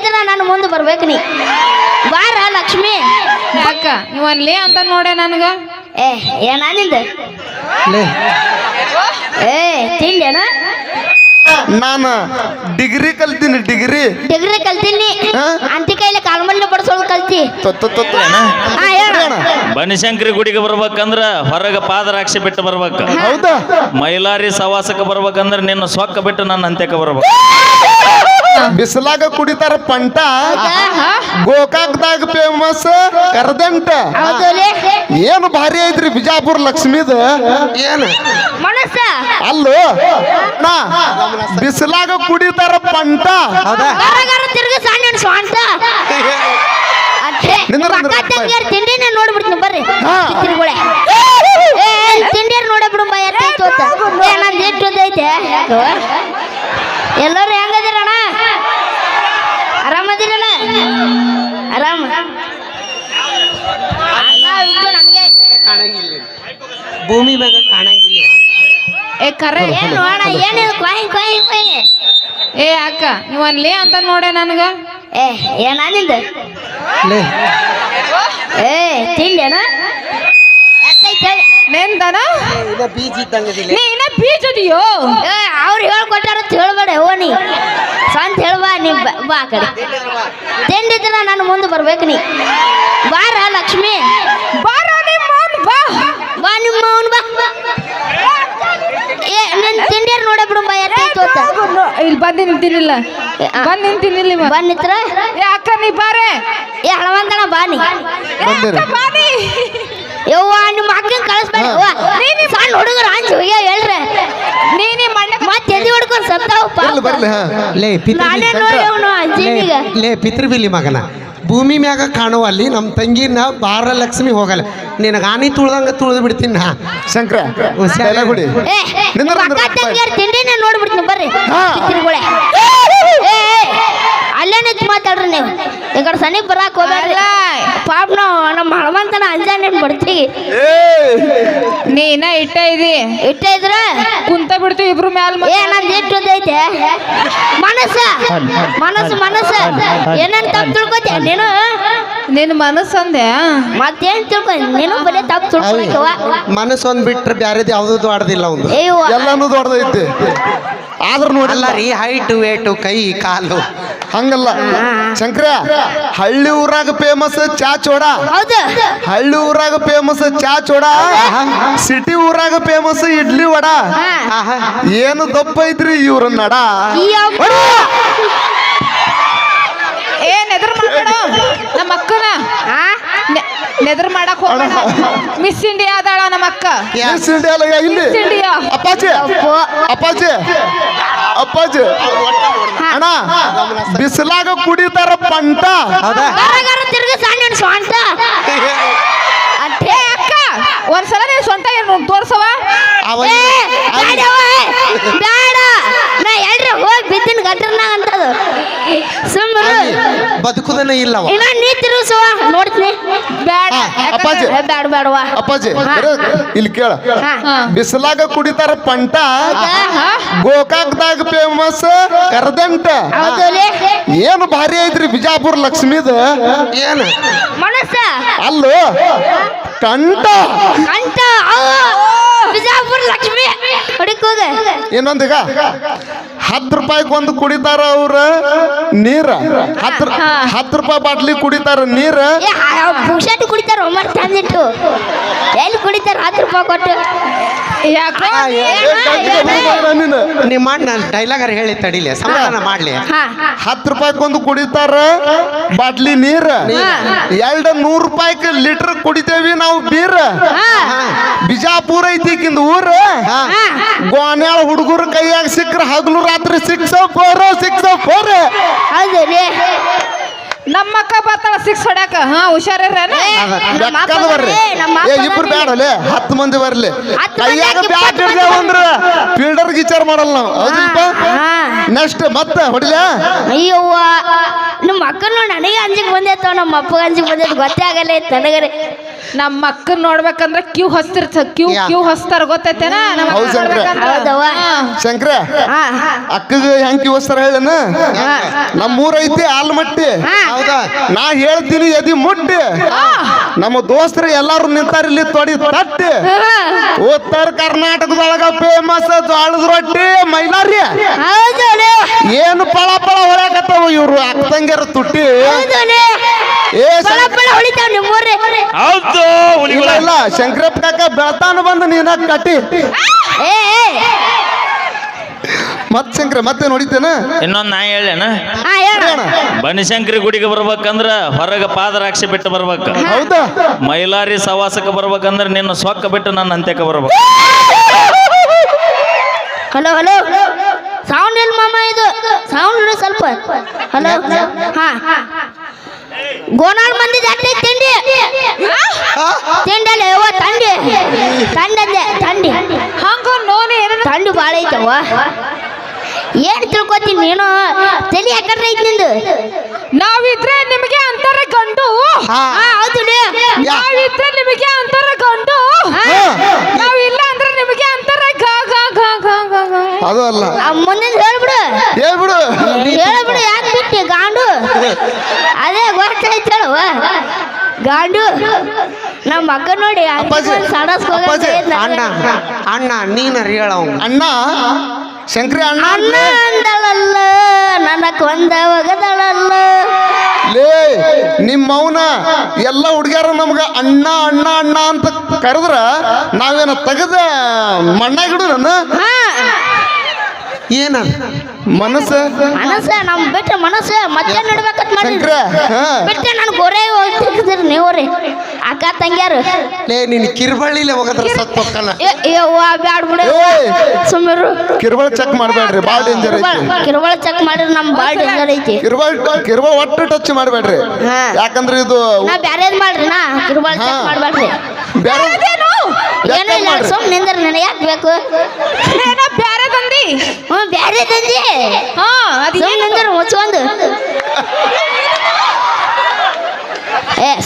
ತಿಂಡಿದ್ರ ನಾನು ಮುಂದೆ ಬರ್ಬೇಕು ನೀ ಬಾರ ಲಕ್ಷ್ಮಿ. ಯಾಕ ಇವನ್ಲೇ ಅಂತ ನೋಡೆ ನನಗ. ಏನಿಂದ ತಿಂಡೇನ? ನಾನು ಡಿಗ್ರಿ ಕಲ್ತೀನಿ. ಡಿಗ್ರಿ ಕಲ್ತೀನಿ. ಅಂತಿ ಕೈಲಿ ಕಾಲ್ಮಲ್ಲಿ ಬಡ್ಸೋದು ಕಲ್ತಿ. ಬನಶಂಕರಿ ಗುಡಿಗೆ ಬರ್ಬೇಕಂದ್ರ ಹೊರಗ ಪಾದರಾಕ್ಷಿ ಬಿಟ್ಟು ಬರ್ಬೇಕು. ಹೌದಾ? ಮೈಲಾರಿ ಸವಾಸಕ್ಕೆ ಬರ್ಬೇಕಂದ್ರ ನಿನ್ನ ಸೊಕ್ಕ ಬಿಟ್ಟು ನನ್ನ ಅಂತ್ಯಕ್ಕೆ ಬರ್ಬೇಕು. ಬಿಸಿಲಾಗ ಕುಡಿತಾರ ಪಂಟ, ಗೋಕಾಕ್ದಾಗ ಫೇಮಸ್ ಕರದಂಟ. ಏನು ಭಾರಿ ಐತ್ರಿ ಬಿಜಾಪುರ ಲಕ್ಷ್ಮಿದ. ಏನು ಮನಸ್ಸ ಅಲ್ಲೋ ನಾ ಬಿಸಿಲಾಗ ಕುಡಿತಾರ ಪಂಟ. ತಿರ್ಗ ಸಣ್ಣ ಸ್ವಂತ ತಿಂಡಿನ ನೋಡ್ಬಿಡ್ತೀನಿ ಬರ್ರಿ. ತಿಂಡಿಯರ್ ನೋಡಬಿಡು ನಂದು ಇಟ್ಟೈತೆ. ಎಲ್ಲರೂ ಹೆಂಗದಿರಣ? ಆರಾಮದಿರಣ? ಆರಾಮ ನಮಗೆ ಭೂಮಿ ಮ್ಯಾಗ ಕಾಣಂಗಿಲ್ಲ. ಕರೆ ಏನು ಅಣ್ಣ ಏನಿದು ಕೊಯ್ ಕೊಯ್ ಕೊಯ್? ಅಕ್ಕ ಇವನ್ಲೇ ಅಂತ ನೋಡೆ ನನಗ. ಏನಿಂದ ತಿಂಡೇನ? ನೆಂದನ ಬೀಜ ಇದ್ದಂಗದಿಲ್ಲ. ನೀನ ಬೀಜದಿಯೋ? ಅವ್ರು ಹೇಳ್ಕೊಟ್ಟಾರ ಹೇಳ್ಬೇಡ. ಓನಿ ಸ್ವಂತ ಹೇಳ್ಬಾ. ನೀ ಬಾ ಆ ಕಡೆ. ತಿಂಡಿದ್ರ ನಾನು ಮುಂದೆ ಬರ್ಬೇಕು ನೀ ಬಾರ ಲಕ್ಷ್ಮಿ. ಬಾರ ನಿಮ್ಮ ಬಾ ಬಾ ನಿಮ್ಮ ಬಾ. ನನ್ ತಿಂಡಿಯರ್ ನೋಡ ಬಿಡು ಬಾ. ಇಲ್ಲಿ ಬಂದು ನಿಂತಿನಿಲ್ಲ. ಬಂದು ನಿಂತಿನಿಲ್ಲ. ಬಂದಿತ್ರ ಅಕ್ಕ ನೀ ಬಾರೆ. ಹಳವಂತಣ ಬಾನಿ. ಬಾನಿ ಯವ್ವ ನಿಮ್ಮ ಅಕ್ಕನ ಕಳಿಸ್ಬೇಡ. ಸಣ್ಣ ಹುಡುಗರು ಅಂಜು ಹೇಳ್ರೆ ನೀನಿ ಮಣ್ಣ ಮತ್ತೆ ಎದಿ ಹೊಡ್ಕೊಂಡು ಸತ್ತಾವ. ಲೇ ಪಿತೃಬಿಲಿ ಮಗನ, ಭೂಮಿ ಮ್ಯಾಗ ಕಾಣುವ ಅಲ್ಲಿ ನಮ್ಮ ತಂಗಿನ ಬಾರಲಕ್ಷ್ಮಿ ಹೋಗಲ್ಲ. ನಿನಗ ಆನಿ ತುಳ್ದಂಗ ತುಳಿದು ಬಿಡ್ತೀನಿ ನಾ. ಶಂಕರ ತಿಂಡಿನ ನೋಡ್ಬಿಡ್ತೀನಿ ಬರ್ರಿ. ಅಲ್ಲೇ ನಿಂತು ಮಾತಾಡ್ರಿ ನೀವು. ಈ ಕಡೆ ಸನಿ ಬರಾಕ್ ಹೋಗಲ್ಲ. ಪಾಪ ನಾವು ನಮ್ಮ ಹಳವಂತನ ಅಂಜಾನೇನ್ ಬರ್ತೀವಿ. ನೀನ ಇಟ್ಟ ಇದ್ರ ಕುಂತ ಬಿಡ್ತೀವಿ ಇಬ್ರು ಮ್ಯಾಲ. ನಂದು ಇಟ್ಟೈತೆ ಮನಸ್ಸ ಮನಸ್ಸು ಮನಸ್ಸ. ಏನೇನ್ ತಪ್ಪು ತಿಳ್ಕೊತೀಯ ನೀನು? ನಿನ್ನ ಮನಸ್ಸು ಅಂದೆ. ಮತ್ತೇನ್ ತಿಳ್ಕೊ ನೀನು? ಬರೀ ತಪ್ಪು ತಿಳ್ಕೊಳಕವ. ಮನಸ್ಸು ಒಂದ್ ಬಿಟ್ರೆ ಬ್ಯಾರೇದು ಯಾವ್ದು ಆಡದಿಲ್ಲ ಒಂದು. ಎಲ್ಲಾನು ದೊಡ್ಡದೈತಿ. ಆದ್ರೂ ನೋಡಲ್ಲ ರೀ ಹೈಟು ವೇಟು ಕೈ ಕಾಲು ಹಂಗಲ್ಲ ಶಂಕರ. ಹಳ್ಳಿ ಊರಾಗ ಫೇಮಸ್ ಚಾ ಚೋಡ. ಹೌದು. ಹಳ್ಳಿ ಊರಾಗ ಫೇಮಸ್ ಚಾ ಚೋಡ, ಸಿಟಿ ಊರಾಗ ಫೇಮಸ್ ಇಡ್ಲಿ ವಡ. ಏನು ದಪ್ಪ ಐತ್ರಿ ಇವ್ರ ನಡ. ನೆದರ್ ಮಾಡ ನಮ್ಮ ಅಕ್ಕನ ನೆದರ್ ಮಾಡಕ್ ಹೋಗೋಣ. ಮಿಸ್ ಇಂಡಿಯಾ ಅದಾಳ ನಮ್ಮ ಅಕ್ಕ. ಮಿಸ್ ಇಂಡಿಯಾ ಇಲ್ಲಿ ಇಂಡಿಯಾ ಅಪ್ಪಾಜಿ ಅಪ್ಪಾಜಿ ಅಪ್ಪಾಜಿ ಅಣ್ಣ ಬಿಸಿಲಾಗ ಕುಡಿತಾರ ಪಂಟ. ತಿರ್ಗ ಸಣ್ಣ ಸ್ವಂತ ಅಕ್ಕ ಒಂದ್ಸಲ ನೀನ್ ಸ್ವಂತ ಏನು ತೋರ್ಸವ. ಬೇಡ ನಾ ಎಲ್ರಿ ಹೋಗಿ ಬಿದ್ದಿನ ಗಟ್ರನಾಗ ಅಂತದು ಸುಮ್ಮನೆ ಬದುಕುದನೇ ಇಲ್ಲವ. ಇನ್ನ ನೀ ತಿರುಗಿಸುವ ನೋಡ್ತೀನಿ. ಬೇಡ ಅಪ್ಪಾಜಿ ಬೇಡ ಬೇಡವಾ ಅಪ್ಪಾಜಿ ಇಲ್ಲಿ ಕೇಳ. ಬಿಸಿಲಾಗ ಕುಡಿತಾರ ಪಂಟ, ಗೋಕಾಕ್ದಾಗ ಫೇಮಸ್ ಕರದಂಟ. ಏನು ಭಾರಿ ಐತ್ರಿ ಬಿಜಾಪುರ ಲಕ್ಷ್ಮಿದ. ಏನು ಮನಸ್ಸ ಅಲ್ಲೋ ಕಂಟ ಕಂಠ ಬಿಜಾಪುರ ಲಕ್ಷ್ಮಿ ಹೊಡಿಕ್ ಹೋಗ. ಇನ್ನೊಂದೀಗ 10 ರೂಪಾಯಿಗೆ ಒಂದು ಕುಡಿತಾರ ಅವ್ರ ನೀರ. 10 ರೂಪಾಯಿ ಬಾಟ್ಲಿ ಕುಡಿತಾರ ನೀರ. ಪುಷಟ್ ಕುಡಿತಾರ ಒಮ್ಮರ್ ತಂದಿಟ್ಟು ಎಲ್ಲಿ ಕುಡಿತಾರ 10 ರೂಪಾಯಿ ಕೊಟ್ಟು. ನಿಮ್ಮ ನಾನು ಡೈಲಾಗರ್ ಹೇಳಿ ತಡಿಲಿ ಸಮಾಧಾನ ಮಾಡ್ಲಿ. 10 ರೂಪಾಯಿಗೊಂದು ಕುಡಿತಾರ ಬಾಟ್ಲಿ ನೀರ. 100 ರೂಪಾಯಿಗೆ ಲೀಟರ್ ಕುಡಿತೇವಿ ನಾವು ಬೀರ. ಬಿಜಾಪುರ ಐತಿಕಿಂದ ಊರ. ಗೋನ್ಯಾಳ ಹುಡುಗರ ಕೈಯಾಗ ಸಿಕ್ಕ್ರ ಹಗಲು ರಾತ್ರಿ 604 ನಮ್ಮ ಅಕ್ಕ ಬರ್ತಾಳ 6 ಹೊಡ್ಯಾಕ. ಹುಷಾರಿರ್ರೇನ? ಇಬ್ರು ಬೇಡಲೆ 10 ಮಂದಿ ಬರ್ಲಿ. ಕೈಯಾಗ ಬ್ಯಾಟ್ ಹಿಡ್ದೇವ ಅಂದ್ರ ಫೀಲ್ಡರ್ ವಿಚಾರ ಮಾಡಲ್ಲ ನಾವು. ಹೌದಲ್ಪ ನೆಕ್ಸ್ಟ್ ಮತ್ತೆ ಹೊಡಿಲ. ಅಯ್ಯವ್ವ ನಿಮ್ಮ ಅಕ್ಕನ ನೋಡಿ ನನಗೆ ಅಂಜಿಗೆ ಬಂದೈತವ ನಮ್ಮ ಅಪ್ಪಗೆ ಅಂಜಿಗೆ ಬಂದೈತೆ ಗೊತ್ತೇ ಆಗಲ್ಲ ಐತೆ ನನಗರೆ ನಮ್ಮ ಅಕ್ಕನ್ ನೋಡ್ಬೇಕಂದ್ರ ಕ್ಯೂ ಹಸ್ತಿರ್ತ ಕ್ಯೂ ಹಸ್ತಾರ ಗೊತ್ತೈತೇನ ನಮ್ಮ ಅಕ್ಕನ್ ಹೌದ್ ಶಂಕ್ರೆ. ನೋಡ್ಬೇಕಂದ್ರ. ಹೌದವ್ವ. ಶಂಕ್ರ ಅಕ್ಕಗ ಹೆಂಗ್ ಕಿವಸ್ತಾರ ಹೇಳನ ನಮ್ಮೂರ ಐತಿ ಆಲ್ಮಟ್ಟಿ ಹೌದಾ ನಾ ಹೇಳ್ತೀನಿ ಎದಿ ಮುಟ್ಟಿ ನಮ್ಮ ದೋಸ್ತರು ಎಲ್ಲಾರು ನಿಂತಾರ ಇಲ್ಲಿ ತೊಡಿ ತಟ್ಟಿ ಉತ್ತರ ಕರ್ನಾಟಕದೊಳಗ ಫೇಮಸ್ ಜೋಳದ ರೊಟ್ಟಿ ಮೈಲಾರಿ ಹೌದು ಏನು ಪಳ ಪಳ ಹೊಳ್ಯಾಕತ್ತಾವ ಇವ್ರು ಅಕ್ಕಂಗ್ಯಾರ ತುಟ್ಟಿ ಏ ಹೊಳಿತಾವ ನಿಮ್ಮೂರ್ರೆ ಹೌದು ಹುಲಿಗಳ ಇಲ್ಲ ಶಂಕರಪ್ಪ ಕಾಕ ಬೆಳತಾನ ಬಂದು ನೀನ ಕಟ್ಟಿ ಏ ಮತ್ ಶಂಕರ ಮತ್ತೆ ನೋಡಿತೇನ ಇನ್ನೊಂದ್ ನಾ ಹೇಳೇನ ಹಾ ಹೇಳ ಬನಶಂಕರಿ ಗುಡಿಗೆ ಬರ್ಬೇಕಂದ್ರ ಹೊರಗ ಪಾದರಾಕ್ಷಿ ಬಿಟ್ಟು ಬರ್ಬೇಕ ಹೌದಾ ಮೈಲಾರಿ ಸವಾಸಕ್ಕೆ ಬರ್ಬೇಕಂದ್ರ ನಿನ್ನ ಸೊಕ್ಕ ಬಿಟ್ಟು ನನ್ನ ಅಂತ್ಯಕ್ಕೆ ಬರ್ಬೇಕು ಹಲೋ ಹಲೋ ಸೌಂಡ್ ಇಲ್ಲ ಮಾಮ ಇದು ಸೌಂಡ್ ಇಡು ಸ್ವಲ್ಪ ಹಲೋ ಹಾ ಗೋನಾಳ್ ಮಂದಿ ಜಾತ್ರೆ ತಿಂಡಿ ತಿಂಡಲ್ಲ ಯವ್ವ ತಂಡಿ ತಂಡಂದೆ ತಂಡಿ ಹಂಗ ನೋನಿ ಏನ ತಂಡು ಭಾಳ ಐತವ್ವ ಏನ್ ತಿಳ್ಕೊತೀನಿ ನೀನು ತಲೆ ಯಾಕಡ್ರೆ ಐತಿ ನಿಂದು ನಾವಿದ್ರೆ ನಿಮಗೆ ಅಂತಾರ ಗಂಡು ಹಾ ಹೌದು ನಾವಿದ್ರೆ ನಿಮಗೆ ಅಂತಾರ ಗಂಡು ನಾವಿಲ್ಲ ಅಂದ್ರೆ ನಿಮಗೆ ಅಂತಾರ ಗ ಗ ಗ ಗ ಗ ಗ. ಅದು ಅಲ್ಲ ಮುಂದಿನ ಹೇಳ್ಬಿಡು ಹೇಳ್ಬಿಡು ಹೇಳ್ಬಿಡು ಯಾಕೆ ಬಿಟ್ಟಿ ಗಾಂಡು ಅದೇ ಗೊತ್ತಾಯ್ತಳವ ಗಾಂಡು ನಮ್ಮ ಮಕ್ಕ ನೋಡಿ ಅಪ್ಪಾಜಿ, ಅಪ್ಪಾಜಿ, ಅಣ್ಣ ಅಣ್ಣ ನೀನರ ಹೇಳವ್ ಅಣ್ಣ ಶಂಕರಿ ಅಣ್ಣ ಅಣ್ಣ ಅಂದಳಲ್ಲ ನನ್ನ ಕೊಂದ ಒಗದಳಲ್ಲ ಲೇ ನಿಮ್ಮ ಮೌನ ಎಲ್ಲ ಹುಡುಗ್ಯಾರ ನಮ್ಗ ಅಣ್ಣ ಅಣ್ಣ ಅಣ್ಣ ಅಂತ ಕರೆದ್ರ ನಾವೇನ ತೆಗದ ಮಣ್ಣಾಗಿಡು ನನ್ನ ಏನ ಮನಸ್ಸ ಮನಸ್ಸ ನಮ್ ಬಿಟ್ರೆ ಮನಸ್ಸು ಮತ್ತೆ ನಡ್ಬೇಕಂತ ಶಂಕರ ಮಾಡಿದ್ರಿ ಬಿಟ್ರೆ ನಾನು ಗೊರೇ ಹೋಗ್ತಿರ್ತೀರಿ ನೀವ್ರಿ ಅಕ್ಕ ತಂಗ್ಯಾರು ಲೇ ನೀನ್ ಕಿರ್ಬಳ್ಳಿಲೆ ಹೋಗದ್ರ ಸತ್ ಹೊಕ್ಕನ ಯವ್ವ ಬ್ಯಾಡ್ ಬಿಡು ಏಯ್! ಸುಮ್ಮಿರು ಕಿರ್ಬಳ ಚೆಕ್ ಮಾಡ್ಬೇಡ್ರಿ ಬಾಳ ಡೇಂಜರ್ ಐತಿ ಕಿರುಬಳ ಚೆಕ್ ಮಾಡಿದ್ರೆ ನಮ್ ಬಾಳ್ ಡೇಂಜರ್ ಐತಿ ಕಿರ್ಬಳ ಒಟ್ಟು ಟಚ್ ಮಾಡ್ಬೇಡ್ರಿ ಹಾ. ಯಾಕಂದ್ರೆ ಇದು ನಾ ಬ್ಯಾರೇದ್ ಮಾಡ್ರಿ ನಾ ಕಿರುಬಳ ಚೆಕ್ ಹಾ. ಮಾಡ್ಬೇಡ್ರಿ ಬ್ಯಾರೆ ಏನೂ ಇಲ್ಲ ಸುಮ್ ನಿಂದ್ರ ನನಗೆ ಯಾಕೆ ಬೇಕು ಏನೋ ಬ್ಯಾರೆ ತಂದಿ ಬ್ಯಾರೆ ತಂದಿ ಹಾ ಅದ್ ಸುಮ್ ನಿಂದ್ರ ಮುಚ್ಕೊಂಡು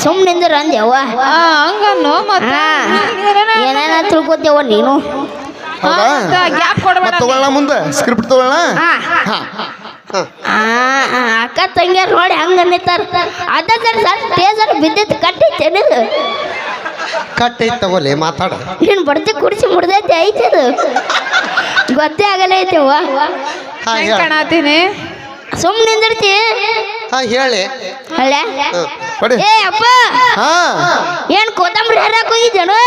ಸುಮ್ ನಿಂದ್ರ ಅಂದ್ಯವ್ವ ಹಂಗನ್ನು ಮತ್ತ ಏನೇನ ತಿಳ್ಕೊತೇವ ನೀನು ಗ್ಯಾಪ್ ಕೊಡ್ಬೇಡ ಮತ್ ತಗೊಳ್ಳ ಮುಂದೆ ಸ್ಕ್ರಿಪ್ಟ್ ತಗೊಳ್ಳ ಹಾ. ಅಕ್ಕ ತಂಗಿಯರ್ ನೋಡಿ ಹಂಗ ಅನ್ನಿತಾರ ಅದ ಸರ್ ಟೇಸರ್ ಬಿದ್ದಿತ್ತು ಕಟ್ಟಿತ್ತೇನಿದು ಕಟ್ ಐತ್ ತಗೋಲೆ ಮಾತಾಡ ನೀನು ಬಡ್ತಿ ಕುಡಿಸಿ ಮುಡ್ದೈತೆ ಐತೆ ಅದು ಗೊತ್ತೇ ಆಗಲ್ಲ ಐತೆವ್ವ ಹಾ ಹೆಂಗ್ ಹೇಳ ಕಾಣತೀನಿ ಸುಮ್ ನಿಂದಿರ್ತಿ ಹಾ ಹೇಳಿ ಹಳೆ ಕೊಡಿ ಏ ಅಪ್ಪ ಹಾ ಏನ್ ಕೊತ್ತಂಬರಿ ಹರಿಯಾಕ ಹೋಗಿದ್ದೇನು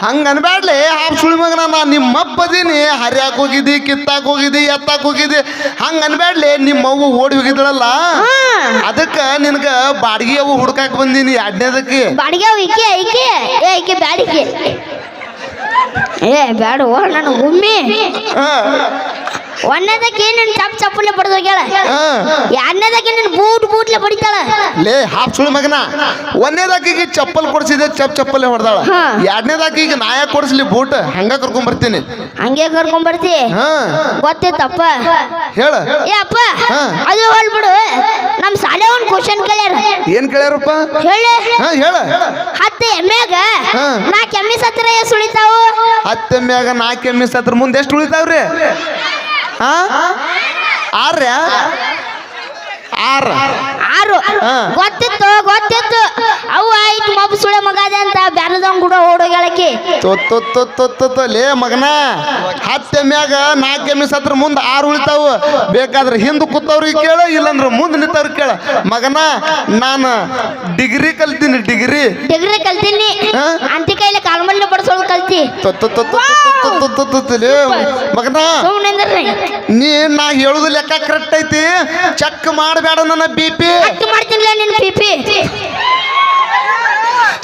ಹಂಗ ಅನ್ಬ್ಯಾಡ್ಲಿ ಹಾಪ್ ಸುಳಿ ಮಗನ ನಾ ನಿಮ್ಮ ಅಪ್ಪದೀನಿ ಹರಿಯಾಕ್ ಹೋಗಿದ್ದಿ ಕಿತ್ತಾಕ್ ಹೋಗಿದ್ದಿ ಎತ್ತಾಕ್ ಹೋಗಿದ್ದಿ ಹಂಗ ಅನ್ಬ್ಯಾಡ್ಲಿ ನಿಮ್ಮ ಅವ್ವ ಓಡಿ ಹೋಗಿದ್ದಳಲ್ಲ ಅದಕ್ಕ ನಿನಗ ಬಾಡಿಗೆ ಅವು ಹುಡ್ಕಾಕ್ ಬಂದೀನಿ ಎರಡನೇದಕ್ಕೆ ಬಾಡಿಗೆ ಈಕೆ ಈಕೆ ಈಕೆ ಬ್ಯಾಡಿಕೆ ಬ್ಯಾಡವ್ವ ನಾನು ಗುಮ್ಮಿ ಒಂದನೇದಕ್ಕೆ ನೀನು ಚಪ್ಪಲೆ ಬಡ್ದು ಹೋಗ್ಯಾಳ ಎರಡನೇದಕ್ಕೆ ನೀನು ಬೂಟ್ಲೆ ಬಡಿತಾಳ ಲೇ ಹಾಪ್ ಸುಳಿ ಮಗನ ಒಂದನೇದಾಕಿಗೆ ಚಪ್ಪಲ್ ಕೊಡ್ಸಿದೆ ಚಪ್ಪಲೆ ಹೊಡೆದಾಳ ಎರಡನೇದಾಕಿಗೆ ನಾ ಯಾಕೆ ಕೊಡಿಸ್ಲಿ ಬೂಟ್ ಹಂಗ ಕರ್ಕೊಂಡ್ ಬರ್ತೀನಿ ಹಂಗೆ ಕರ್ಕೊಂಡ್ ಬರ್ತಿ ಹಾ ಗೊತ್ತಿತ್ತಪ್ಪ ಹೇಳ ಏ ಅಪ್ಪ ಅದು ಹೋಲ್ಬಿಡು ನಮ್ ಶಾಲೆ ಒಂದ್ ಕ್ವಶನ್ ಕೇಳ್ಯಾರ ಏನ್ ಕೇಳ್ಯಾರಪ್ಪ ಹೇಳಿ ಹಾ ಹೇಳ 10 ಎಮ್ಮೆಗ ಹಾ. 4 ಎಮ್ಮಿ ಸತ್ರ ಸುಳಿತಾವು 10 ಎಮ್ಮ್ಯಾಗ 4 ಎಮ್ಮಿ ಸತ್ರ ಮುಂದೆ ಎಷ್ಟು ಉಳಿತಾವ್ರಿ ಹಾ ಆರ್ಯ 6 ಗೊತ್ತಿತ್ತು ಅವು ಆಯ್ತು ಮಬ್ಬು ಸುಳೆ ಮಗಾದೆ ಅಂತ ಬ್ಯಾರದವ್ ಕೂಡ ಓಡೋಗ್ಯಾಳಕಿ ಲೇ ಮಗನ 10 ಎಮ್ಮ್ಯಾಗ 4 ಎಮ್ಮಿ ಸತ್ರ ಮುಂದೆ 6 ಉಳಿತಾವು ಬೇಕಾದ್ರೆ ಹಿಂದ್ ಕೂತವ್ರಿಗೆ ಕೇಳ ಇಲ್ಲಂದ್ರ ಮುಂದೆ ನಿಂತವ್ರಿಗೆ ಕೇಳ ಮಗನ ನಾನು ಡಿಗ್ರಿ ಕಲ್ತೀನಿ ಡಿಗ್ರಿ ಕಲ್ತೀನಿ ಹಾ? ಅಂತಿ ಕೈಲಿ ಕಾಲ್ಮಲ್ಲಿ ಬಡ್ಸೋದು ಕಲ್ತಿ ಲೇ ಮಗನ ಸುಮ್ಮನೆ ನಾ ಹೇಳುದು ಲೆಕ್ಕ ಕರೆಕ್ಟ್ ಐತಿ ಚೆಕ್ ಮಾಡಬೇಡ ನನ್ನ ಬಿ ಪಿ ಮಾಡ್ತೀನಿಲ್ಲ ನಿನ್ ಪಿಪಿ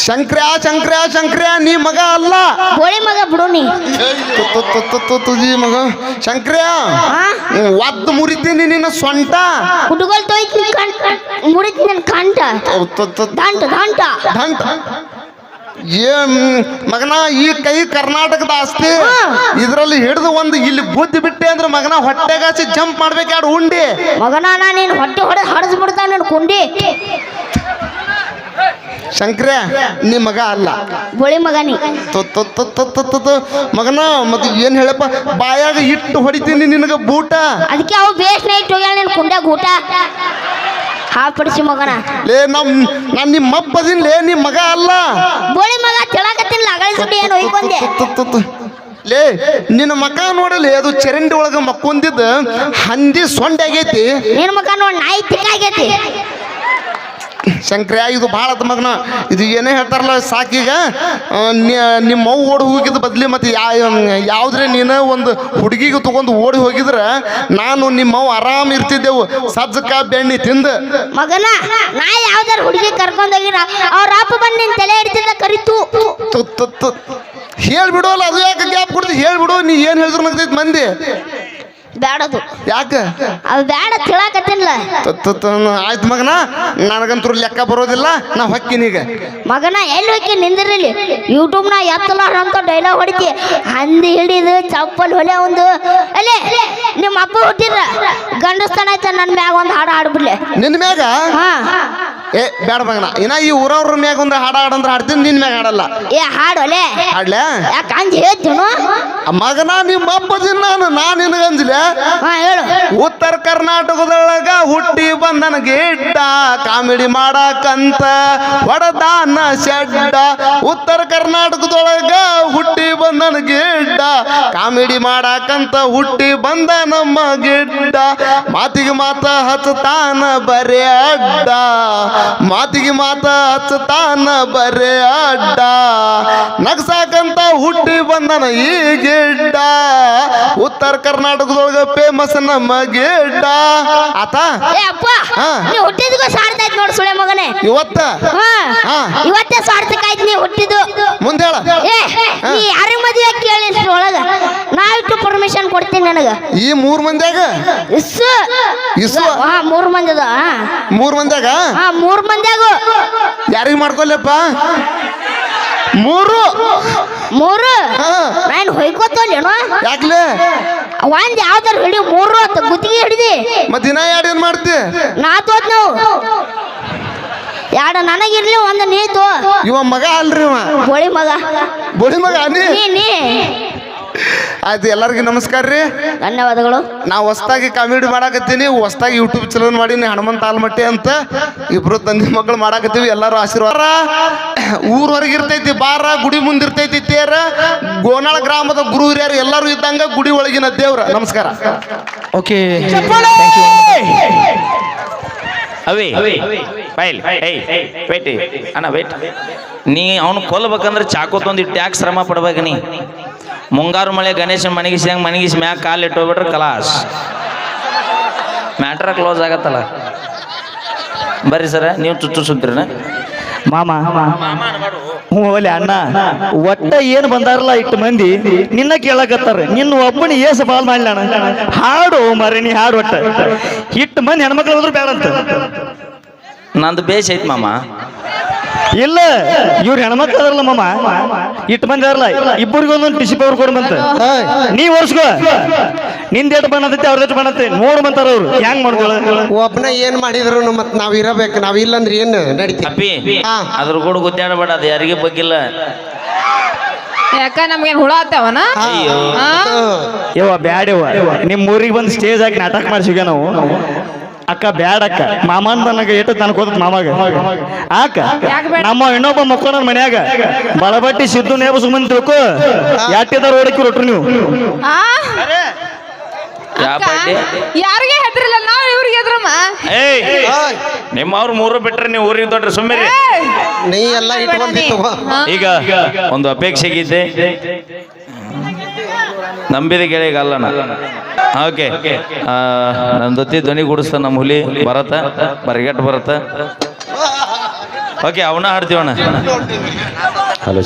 ಶಂಕ್ರ್ಯ ನೀ ಮಗ ಅಲ್ಲ ಗೋಳಿ ಮಗ ಬಿಡು ನೀ ತುಜಿ ಮಗ ಶಂಕ್ರ್ಯ ಒದ್ದು ಮುರಿತೀನಿ ನಿನ್ನ ಸೊಂಟ ಹುಡುಗಲ್ ತೊಯ್ತು ಮುಡಿತ್ ನನ್ ಕಂಠ ದಂಟ ದಂಟ ಏನ್ ಮಗನ ಈ ಕೈ ಕರ್ನಾಟಕದ ಆಸ್ತಿ ಇದ್ರಲ್ಲಿ ಹಿಡಿದು ಒಂದು ಇಲ್ಲಿ ಬುದ್ಧಿ ಬಿಟ್ಟೆ ಅಂದ್ರೆ ಮಗನ ಹೊಟ್ಟೆಗಾಸಿ ಜಂಪ್ ಮಾಡ್ಬೇಕು ಎರಡು ಉಂಡಿ ಮಗನ ನೀನ್ ಹೊಟ್ಟೆ ಹೊಡೆದು ಹಡಸ್ ಬಿಡ್ತಾವ ನೀನು ಕುಂಡಿ ಶಂಕ್ರ್ಯ ನೀ ಮಗ ಅಲ್ಲ ಬೋಳಿ ಮಗನಿ ಮಗನ ಮತ್ತೆ ಏನ್ ಹೇಳಪ್ಪ ಬಾಯಾಗ ಇಟ್ಟು ಹೊಡಿತೀನಿ ನಿನಗ ಬೂಟ ಅದಕ್ಕೆ ಅವು ಬೇಸ್ ನೈಟ್ ಹೋಗ್ಯಾಳ ನೀನು ಕುಂಡ್ಯಾಗ ಊಟ ಹಾಪಡಿಸಿ ಮಗನ ಲೇ ನಾನು ನಿಮ್ಮ ಅಪ್ಪದಿನ್ ಲೇ ನಿಮ್ಮ ಮಗ ಅಲ್ಲ ಬೋಳಿ ಮಗ ತಿಳಕತ್ತಿಲ್ಲ ಅಗಳ ಸುದ್ದಿ ಏನು ಹೋಯ್ಕೊಂಡೆ ಲೇ ನಿನ್ನ ಮಕ ನೋಡಲಿ ಅದು ಚರಂಡಿ ಒಳಗ ಮಕ್ಕೊಂದಿದ್ದ ಹಂದಿ ಸೊಂಡೆ ಆಗೈತಿ ನಿನ್ನ ಮಗ ನೋಡಿ ನಾಯಿ ತಿಕ್ಕಾಗೈತಿ ಶಂಕ್ರ್ಯ ಇದು ಭಾಳ ಮಗನ ಇದು ಏನೇ ಹೇಳ್ತಾರಲ್ಲ ಸಾಕೀಗ ನಿಮ್ಮ ಅವ್ವ ಓಡಿ ಹೋಗಿದ್ದ ಬದ್ಲಿ ಮತ್ತೆ ಯಾವ್ದ್ರೆ ನೀನು ಒಂದು ಹುಡುಗಿಗೆ ತಗೊಂಡು ಓಡಿ ಹೋಗಿದ್ರೆ ನಾನು ನಿಮ್ಮವ್ ಆರಾಮ್ ಇರ್ತಿದ್ದೆವು ಸಜ್ಜಕ ಬೆಣ್ಣೆ ತಿಂದು ಮಗನ ನಾ ಯಾವ್ದಾರ ಹುಡುಗಿ ಕರ್ಕೊಂಡೋಗಿರ ಅವ್ರ ಅಪ್ಪ ಬಂದು ನಿನ್ ತಲೆ ಹಿಡ್ತಿದ್ದ ಕರಿತು ಹೇಳ್ಬಿಡೋಲ್ಲ ಅದು ಯಾಕೆ ಗ್ಯಾಪ್ ಕೊಡ್ತಿ ಹೇಳ್ಬಿಡು ನೀ ಏನ್ ಹೇಳಿದ್ರು ನಗ್ತೈತಿ ಮಂದಿ ಬ್ಯಾಡದು ಯಾಕ ಅದು ಬ್ಯಾಡ ತಿಳಕತ್ತಿಲ್ಲ ಆಯ್ತು ಮಗನ ನನಗಂತೂ ಲೆಕ್ಕ ಬರೋದಿಲ್ಲ ನಾ ಹೊಕ್ಕಿನೀಗ ಮಗನ ಎಲ್ಲಿ ಹೋಗಿ ನಿಂದಿರಲಿ ಯೂಟ್ಯೂಬ್ನ ಎತ್ತಲಾರ ಅಂತ ಡೈಲಾಗ್ ಹೊಡಿತಿ ಹಂದಿ ಹಿಡಿದು ಚಪ್ಪಲ್ ಹೊಲೆ ಒಂದು ಅಲ್ಲೇ ನಿಮ್ಮ ಅಪ್ಪ ಹುಟ್ಟಿದ್ರ ಗಂಡಸ್ತಾನ ಆಯ್ತ ನನ್ನ ಮ್ಯಾಗ ಒಂದು ಹಾಡು ಹಾಡ್ಬಿಡ್ಲೆ ನಿನ್ನ ಮ್ಯಾಗ ಹಾ ಏ ಬೇಡ ಮಗನ ಇನ್ನ ಈ ಊರವ್ರ ಮ್ಯಾಗ ಒಂದು ಹಾಡ ಹಾಡಂದ್ರೆ ಹಾಡ್ತೀನಿ ನಿನ್ ಮ್ಯಾಗ ಹಾಡಲ್ಲ ಏ ಹಾಡು ಒಲೆ ಹಾಡ್ಲ್ಯಾ ಯಾಕೆ ಅಂಜಿ ಹೇಳ್ತೀನು ಮಗನ ನಿಮ್ಮ ಅಪ್ಪದಿನ ನಾನು ನಿನಗಂಜಲ ಹಾ ಹೇಳು ಉತ್ತರ ಕರ್ನಾಟಕದೊಳಗ ಹುಟ್ಟಿ ಬಂದನ ಗಿಡ್ಡ ಕಾಮಿಡಿ ಮಾಡಕಂತ ಹೊಡದಾನ ಶೆಡ್ಡ ಉತ್ತರ ಕರ್ನಾಟಕದೊಳಗ ಹುಟ್ಟಿ ಬಂದನ ಗಿಡ್ಡ ಕಾಮಿಡಿ ಮಾಡಕಂತ ಹುಟ್ಟಿ ಬಂದ ನಮ್ಮ ಗಿಡ್ಡ ಮಾತಿಗೆ ಮಾತ ಹಚ್ಚತಾನ ಬರೇ ಅಡ್ಡ ಮಾತಿಗೆ ಮಾತ ಹಚ್ಚತಾನ ಬರೇ ಅಡ್ಡ ನಗ್ಸಾಕಂತ ಹುಟ್ಟಿ ಬಂದನ ಈ ಗಿಡ್ಡ ಉತ್ತರ ಕರ್ನಾಟಕದೊಳಗ ಫೇಮಸ್ ನಮ್ಮ ಗಿಡ್ಡ ಆತ ಏ ಅಪ್ಪ ಹಾ. ನೀ ಹುಟ್ಟಿದ್ಗೂ ಸಾರ್ಥೈತ್ ನೋಡು ಸುಳೆ ಮಗನೇ ಇವತ್ತ ಹಾ ಹಾ. ಇವತ್ತೇ ಸಾರ್ಥಕಾಯ್ತು ನೀ ಹುಟ್ಟಿದ್ದು ಮುಂದೆ ಹೇಳ ಏ ನೀ ಯಾರ ಮದುವೆ ಕೇಳಿ ಒಳಗ ನಾವಿಟ್ಟು ಪರ್ಮಿಷನ್ ಕೊಡ್ತೀನಿ ನನಗ ಈ 3 ಮಂದ್ಯಾಗ ಇಸ್ಸು ಇಸ್ಸು? ಹಾ 3 ಮಂದಿದ 3 ಮಂದ್ಯಾಗ ಹಾ 3 ಮಂದಿಯಾಗು ಯಾರಿಗ ಮಾಡ್ಕೊಲ್ಲಪ್ಪ 3 3 ನಾನು ಹೊಯ್ಕೋತಲ್ಲೇನೋ ಯಾಕ್ಲೆ ಒಂದ್ ಯಾವ್ದಾರು ಹಿಡಿ 3 ಅಂತ ಗುತ್ತಿಗೆ ಹಿಡಿದಿ ಮತ್ ದಿನ ಏನ್ ಮಾಡ್ತಿ ನಾ ತೋತ್ ನಾವು ಎರಡು ನನಗಿರ್ಲಿ ಒಂದು ನೀತು ಇವ ಮಗ ಅಲ್ರಿ ಇವ ಬೋಳಿ ಮಗ ಬೋಳಿ ಮಗ ನೀ ಆಯ್ತು ಎಲ್ಲರಿಗೂ ನಮಸ್ಕಾರ ರೀ ಧನ್ಯವಾದಗಳು ನಾವು ಹೊಸ್ದಾಗಿ ಕಾಮಿಡಿ ಮಾಡಾಕತ್ತೀನಿ ಹೊಸ್ದಾಗಿ ಯೂಟ್ಯೂಬ್ ಚಾನಲ್ ಮಾಡೀನಿ ಹನುಮಂತ ಆಲ್ಮಟ್ಟಿ ಅಂತ ಇಬ್ರು ತಂದೆ ಮಕ್ಕಳು ಮಾಡಾಕತ್ತೀವಿ ಎಲ್ಲರೂ ಆಶೀರ್ವಾದ ಊರವರೆಗೆ ಇರ್ತೈತಿ ಬಾರ ಗುಡಿ ಮುಂದಿರ್ತೈತಿ ತೇರ ಗೋನಾಳ ಗ್ರಾಮದ ಗುರು ಹಿರಿಯರು ಎಲ್ಲರೂ ಇದ್ದಂಗ ಗುಡಿ ಒಳಗಿನ ದೇವ್ರ ನಮಸ್ಕಾರ ಓಕೆ ಅವಿ ಬೈಲ್ ವೇಟ್ ಅಣ್ಣ ವೇಟ್ ನೀ ಅವನು ಕೊಲ್ಲಬೇಕಂದ್ರೆ ಚಾಕು ತಂದಿಟ್ಟು ಯಾಕೆ ಶ್ರಮ ಪಡ್ಬೇಕು ನೀ ಮುಂಗಾರು ಮಳೆ ಗಣೇಶನ ಮನಗಿಸಿ ಮ್ಯಾಗ ಕಾಲು ಇಟ್ಟು ಹೋಗ್ಬಿಟ್ರೆ ಕಲಾಸ್ ಮ್ಯಾಟ್ರ ಕ್ಲೋಸ್ ಆಗತ್ತಲ್ಲ ಬರ್ರಿ ಸರ ನೀವು ಚುಚ್ಚು ಸುದ್ರಿನ ಮಾಮ ಹ್ಞೂ ಒಲೆ ಅಣ್ಣ ಒಟ್ಟ ಏನು ಬಂದಾರಲ್ಲ ಇಟ್ಟು ಮಂದಿ ನಿನ್ನ ಕೇಳಕತ್ತಾರ ನಿನ್ನ ಒಬ್ಬನ ಏಸ ಬಾಲ್ ಮಾಡ್ಲ ಅಣ್ಣ ಹಾಡು ಮರಿ ನೀ ಹಾಡು ಒಟ್ಟ ಇಟ್ಟು ಮಂದಿ ಹೆಣ್ಮಕ್ಳು ಹೋದ್ರು ಬೇಡ ಅಂತ ನಂದು ಬೇಸ್ ಐತ್ ಮಾಮ ಇಲ್ಲ ಇವ್ರು ಹೆಣ್ಮಕ್ಳು ಅದಾರಲ್ಲ ಮಾಮ ಇಟ್ಟು ಮಂದಿ ಅದಾರಲ್ಲ ಇಬ್ಬರಿಗೆ ಒಂದೊಂದು ಟಿಸಿ ಪೇಪರ್ ಕೊಡ್ಬಂತ ನೀ ಓರ್ಸ್ಕೋ ನಿಂದೇಟ್ ಬಣ್ಣತೈತಿ ಅವ್ರದೇಟ್ ಬಣ್ಣತೈತಿ ನೋಡು ಬಂತಾರ ಅವ್ರು ಹೆಂಗ್ ಮಾಡ್ಕೊಳ್ಳ ಒಬ್ಬನ ಏನ್ ಮಾಡಿದ್ರು ಮತ್ ನಾವ್ ಇರಬೇಕು ನಾವ್ ಇಲ್ಲಂದ್ರೆ ಏನ್ ನಡೀತಿ ಅಪ್ಪಿ ಹಾ. ಅದ್ರ ಕೂಡ ಗೊತ್ತಾಡಬೇಡ ಅದು ಯಾರಿಗೆ ಬಗ್ಗಿಲ್ಲ ಯಾಕ ನಮ್ಗೇನ್ ಹುಳ ಆತಾವನ ಅಯ್ಯೋ ಯವ್ವ ಬ್ಯಾಡವ್ವ ನಿಮ್ಮ ಊರಿಗೆ ಬಂದು ಸ್ಟೇಜ್ ಹಾಕಿ ನಾಟಕ ಮಾಡ್ಸಿಗ ನಾವು ಅಕ್ಕ ಬ್ಯಾಡಕ್ಕ ಮಾಮನ್ ನನಗೆ ಏಟು ತನಕ ಹೋದ ಮಾಮಾಗ ಆಕ ನಮ್ಮ ಇನ್ನೊಬ್ಬ ಮಕ್ಕಳ ಮನ್ಯಾಗ ಬಳಬಟ್ಟಿ ಸಿದ್ದು ನೇಬ ಸುಮ್ಮನೆ ತಿಳ್ಕೊ ಯಾಟಿದಾರ ಓಡಕ್ಕಿ ಹೊಟ್ರು ನೀವು ಯಾವ ಪಾರ್ಟಿ ಯಾರಿಗೆ ಹೆದ್ರಿಲ್ಲ ನಾವ್ ಇವ್ರಿಗೆ ಹೆದ್ರಮ್ಮ ಏಯ್ ನಿಮ್ಮವ್ರು 3 ಬಿಟ್ರೆ ನೀವು ಊರಿಗೆ ದೊಡ್ಡ ಸುಮ್ಮಿರಿ ನೀ ಎಲ್ಲ ಇಟ್ಕೊಂಡಿತ್ತು ಈಗ ಒಂದು ಅಪೇಕ್ಷೆಗಿದ್ದೆ ನಂಬಿದ ಗೆಳೆಯಗಲ್ಲ ಓಕೆ ನನ್ನ ಜೊತೆ ಧ್ವನಿ ಗುಡಿಸ್ತ ನಮ್ಮ ಹುಲಿ ಬರತ್ತ ಬರಿಗಟ್ಟು ಬರತ್ತ ಓಕೆ ಅವನ ಹಾಡ್ತೀವಣ್ಣ ಹಲೋ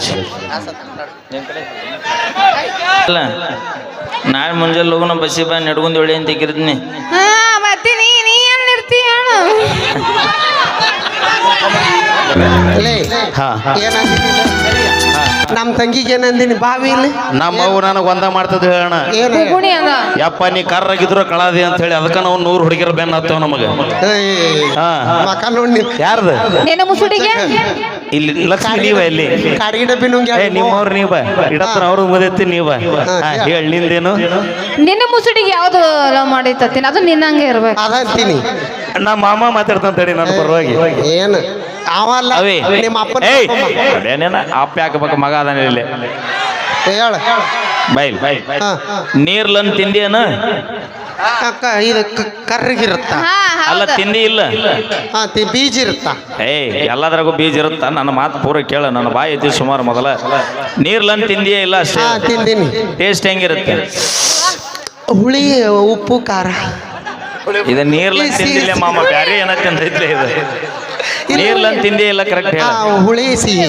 ಅಲ್ಲ ನಾಳೆ ಮುಂಜಾನೆ ಹೋಗೋಣ ಬಸ್ಸಿ ಬಾ ನಡ್ಕೊಂಡು ಒಳ್ಳೆ ಅಂತ ಇಕ್ಕಿರ್ತೀನಿ ಹಾ ಮತ್ತೆ ನೀ ಎಲ್ಲಿರ್ತೀಯ ಲೇ ಹಾ ಏನಾಗಿಲ್ಲ ನಮ್ಮ ತಂಗಿಗೆ ಏನಂದಿನಿ ಬಾವಿ ಇಲ್ಲಿ ನಮ್ಮವು ನನಗೆ ಒಂದ ಮಾಡ್ತದ ಹೇಳೋಣ ಏನು ಗುಣಿ ಅದ ಯಪ್ಪ ನೀ ಕರ್ರಾಗಿದ್ರು ಕಳಾದಿ ಅಂತ ಹೇಳಿ ಅದಕ್ಕ ನಾವು 100 ಹುಡುಗಿರ ಬೆನ್ನ ಹತ್ತವ ನಮಗೆ ಹಾ ಮಕ ನೋಡಿ ನೀನು ಯಾರ್ದು ನಿನ್ನ ಮುಸುಡಿಗೆ ಇಲ್ಲಿ ಲಕ್ಷ್ಮಿ ನೀವ ಇಲ್ಲಿ ಕಾಡಿಗೆ ಡಬ್ಬಿ ನುಂಗ್ಯಾಳ. ನಿಮ್ಮವ್ರು ನೀವ ಇಡತ್ರ ಅವ್ರ ಮುದೈತಿ ನೀವ ಹೇಳಿ ನಿಂದೇನು ನಿನ್ನ ಮುಸುಡಿಗೆ ಯಾವ್ದು ಲವ್ ಮಾಡಿತ್ತತ್ತೀನಿ ಅದು ನಿನ್ನಂಗೆ ಇರ್ಬೇಕು. ಅದ ಅಂತೀನಿ ನಾ ಮಾಮ ಮಾತಾಡ್ತಾನ ತಡಿ ನನ್ನ ಪರವಾಗಿ ಏನು ಅವಲ್ಲ ಅವೇ ನಿಮ್ಮ ಅಪ್ಪನ ಏಯ್ ಅದೇನೇನ ಅಪ್ಪ ಯಾಕಬೇಕು ಮಗ ಅದಾನ ಇಲ್ಲಿ ಹೇಳ ಬೈಲ್ ಹಾ ನೀರ್ಲನ್ ತಿಂದಿಯನ ಅಕ್ಕ ಇದು ಕರ್ರಿಗಿರುತ್ತ ಅಲ್ಲ ತಿಂದಿ ಇಲ್ಲ ಹಾ ಬೀಜ ಇರುತ್ತ ಏಯ್ ಎಲ್ಲದ್ರಾಗೂ ಬೀಜ ಇರುತ್ತ ನನ್ನ ಮಾತು ಪೂರ ಕೇಳ ನನ್ನ ಬಾಯಿ ಐತಿ ಸುಮಾರು ಮೊದಲ ನೀರ್ಲನ್ ತಿಂದಿಯೇ ಇಲ್ಲ ಅಷ್ಟೇ ಹಾ ತಿಂದಿನಿ. ಟೇಸ್ಟ್ ಹೆಂಗಿರುತ್ತೆ ಹುಳಿ ಉಪ್ಪು ಖಾರ ಇದು ನೀರ್ಲನ್ ತಿಂದಿಲ್ಲ ಮಾಮ ಬ್ಯಾರೆ ಏನ ತಿಂದೈತ್ಲೆ ಇದು ನೀರ್ಲನ್ ತಿಂದೇ ಇಲ್ಲ ಕರೆಕ್ಟ್ ಹೇಳ ಹುಳಿ ಸಿಹಿ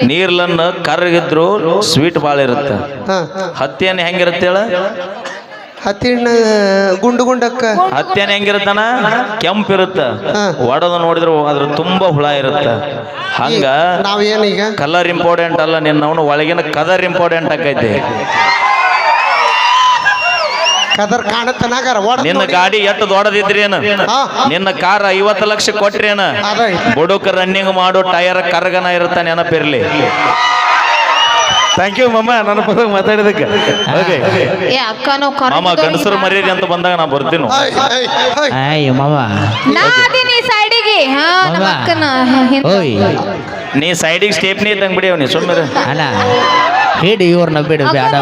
ನೀರ್ಲನ್ ಕರ್ಗಿದ್ರು ಸ್ವೀಟ್ ಭಾಳ ಇರುತ್ತೆ ಹಾ ಹತ್ತಿಯನ್ನು ಹೆಂಗಿರುತ್ತೆ ಹೇಳ ಹತ್ತಿಣ್ಣ ಗುಂಡು ಗುಂಡಕ್ಕ ಹತ್ತಿಯನ್ನು ಹೆಂಗಿರುತ್ತಾನ ಕೆಂಪಿರುತ್ತ ಒಡದು ನೋಡಿದ್ರು ಅದ್ರ ತುಂಬಾ ಹುಳ ಇರುತ್ತ ಹಂಗ ನಾವೇನೀಗ ಕಲರ್ ಇಂಪಾರ್ಟೆಂಟ್ ಅಲ್ಲ ನಿನ್ನವನು ಒಳಗಿನ ಕದರ್ ಇಂಪಾರ್ಟೆಂಟ್ ಆಕೈತಿ ಕದರ್ ಕಾಣತ್ತನಾಗಾರ ನಿನ್ನ ಗಾಡಿ ಎಷ್ಟು ದೊಡ್ಡದಿದ್ರೇನು ನಿನ್ನ ಕಾರ್ 50 ಲಕ್ಷ ಕೊಟ್ರೇನ ಬುಡುಕ ರನ್ನಿಂಗ್ ಮಾಡೋ ಟೈರ್ ಕರ್ಗನ ಇರುತ್ತ ನೆನಪಿರ್ಲಿ ಥ್ಯಾಂಕ್ ಯು ಮಮ್ಮ ನನ್ನ ಪರ ಮಾತಾಡಿದಕ್ಕೆ ಓಕೆ ಏ ಅಕ್ಕನೋ ಮಾಮ ಗಂಡಸರು ಮರ್ಯಾದೆ ಅಂತ ಬಂದಾಗ ನಾ ಬರ್ತೀನಿ ಅಯ್ಯ ಮಾವ ನಾ ಅದೀನಿ ಸೈಡಿಗೆ ಹಾ ನಮ್ಮ ಅಕ್ಕನ ಓಯ್ ನೀ ಸೈಡಿಗೆ ಸ್ಟೇಪ್ನಿ ಇದ್ದಂಗೆ ಬಿಡಿ ಅವನಿ ಸುಮ್ಮನೆ ಅಲ್ಲ ಹಿಡಿ ಇವ್ರನ್ನ ಬಿಡು ಬೇಡ